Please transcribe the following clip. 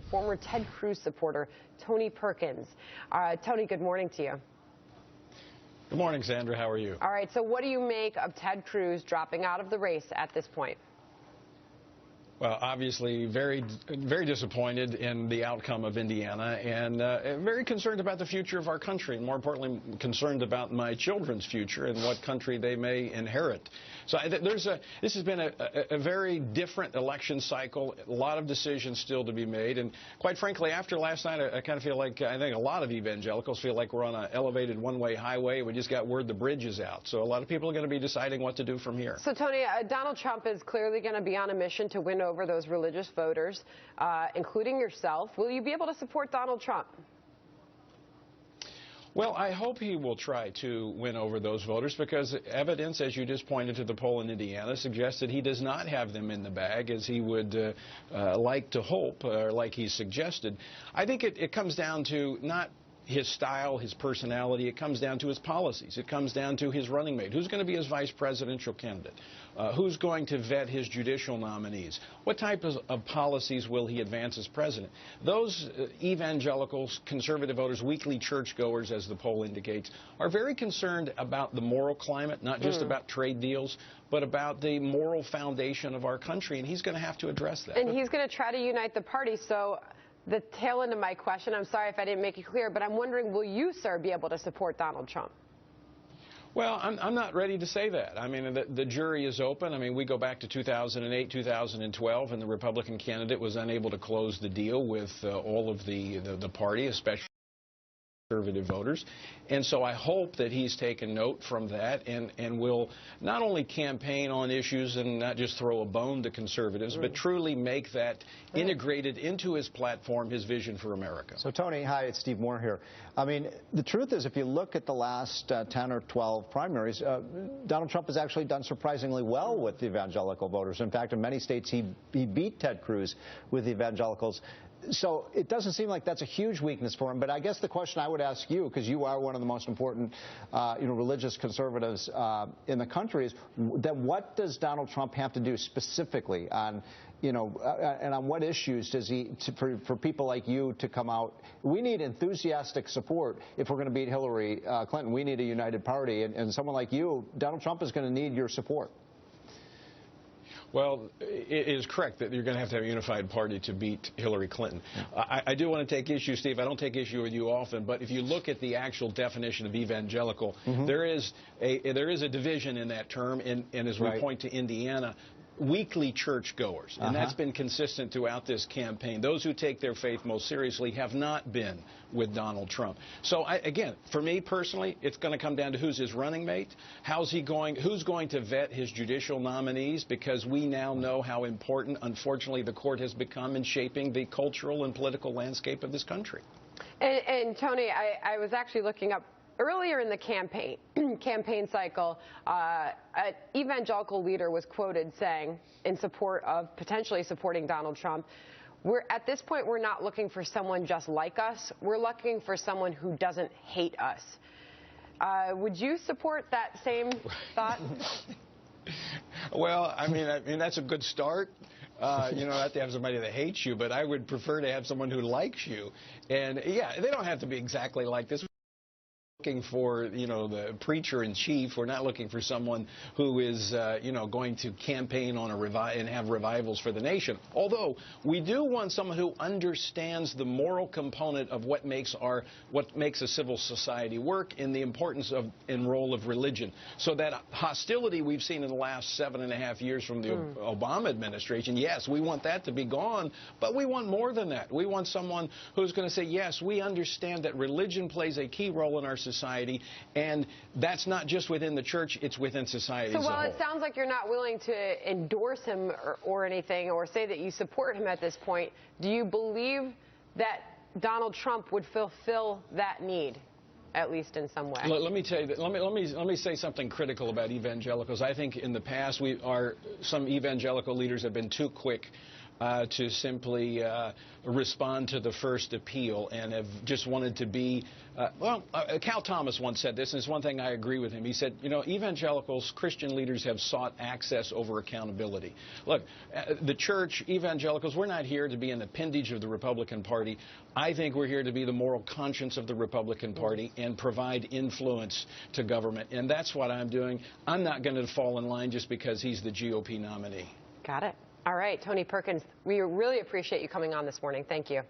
Former Ted Cruz supporter Tony Perkins. Tony, good morning to you. Good morning, Sandra. How are you? All right, so what do you make of Ted Cruz dropping out of the race at this point? Well, obviously very disappointed in the outcome of Indiana, and very concerned about the future of our country, and more importantly, concerned about my children's future and what country they may inherit. So this has been a very different election cycle, a lot of decisions still to be made, and quite frankly, after last night, I kind of feel like, I think a lot of evangelicals feel like we're on an elevated one-way highway. We just got word the bridge is out. So a lot of people are going to be deciding what to do from here. So, Tony, Donald Trump is clearly going to be on a mission to win over those religious voters, including yourself. Will you be able to support Donald Trump? Well, I hope he will try to win over those voters, because evidence, as you just pointed to the poll in Indiana, suggests that he does not have them in the bag as he would like to hope, or like he's suggested. I think it comes down to not his style, his personality. It comes down to his policies. It comes down to his running mate. Who's going to be his vice presidential candidate? Who's going to vet his judicial nominees? What type of policies will he advance as president? Those evangelicals, conservative voters, weekly churchgoers, as the poll indicates, are very concerned about the moral climate, not just about trade deals, but about the moral foundation of our country, and he's going to have to address that. And he's going to try to unite the party. So the tail end of my question, I'm sorry if I didn't make it clear, but I'm wondering, will you, sir, be able to support Donald Trump? Well, I'm not ready to say that. I mean, the jury is open. I mean, we go back to 2008, 2012, and the Republican candidate was unable to close the deal with all of the party, especially conservative voters. And so I hope that he's taken note from that and will not only campaign on issues and not just throw a bone to conservatives, but truly make that integrated into his platform, his vision for America. So, Tony, hi, it's Steve Moore here. I mean, the truth is, if you look at the last 10 or 12 primaries, Donald Trump has actually done surprisingly well with the evangelical voters. In fact, in many states, he beat Ted Cruz with the evangelicals. So it doesn't seem like that's a huge weakness for him. But I guess the question I would ask you, because you are one of the most important religious conservatives in the country, is that what does Donald Trump have to do specifically on, and on what issues does he, for people like you to come out? We need enthusiastic support if we're going to beat Hillary Clinton. We need a united party. And someone like you, Donald Trump is going to need your support. Well, it is correct that you're going to have a unified party to beat Hillary Clinton. I do want to take issue, Steve. I don't take issue with you often, but if you look at the actual definition of evangelical, there is a division in that term, and as we point to Indiana, weekly churchgoers, and that's been consistent throughout this campaign. Those who take their faith most seriously have not been with Donald Trump. So, again, for me personally, it's going to come down to who's his running mate, who's going to vet his judicial nominees, because we now know how important, unfortunately, the court has become in shaping the cultural and political landscape of this country. And Tony, I was actually looking up earlier in the campaign cycle, an evangelical leader was quoted saying, in support of potentially supporting Donald Trump, at this point, we're not looking for someone just like us. We're looking for someone who doesn't hate us. Would you support that same thought? Well, I mean that's a good start. Not to have somebody that hates you, but I would prefer to have someone who likes you. And yeah, they don't have to be exactly like this. Looking for, the preacher in chief. We're not looking for someone who is, going to campaign on and have revivals for the nation. Although we do want someone who understands the moral component of what makes a civil society work, and the importance and role of religion. So that hostility we've seen in the last 7.5 years from the Obama administration, yes, we want that to be gone, but we want more than that. We want someone who's going to say, yes, we understand that religion plays a key role in our society, and that's not just within the church, it's within society as a whole. So while it sounds like you're not willing to endorse him or anything, or say that you support him at this point, do you believe that Donald Trump would fulfill that need, at least in some way? Let me tell you that, let me say something critical about evangelicals. I think in the past some evangelical leaders have been too quick to simply respond to the first appeal and have just wanted to be, Cal Thomas once said this, and it's one thing I agree with him. He said, you know, evangelicals, Christian leaders have sought access over accountability. Look, the church, evangelicals, we're not here to be an appendage of the Republican Party. I think we're here to be the moral conscience of the Republican Party and provide influence to government. And that's what I'm doing. I'm not going to fall in line just because he's the GOP nominee. Got it. All right, Tony Perkins, we really appreciate you coming on this morning. Thank you.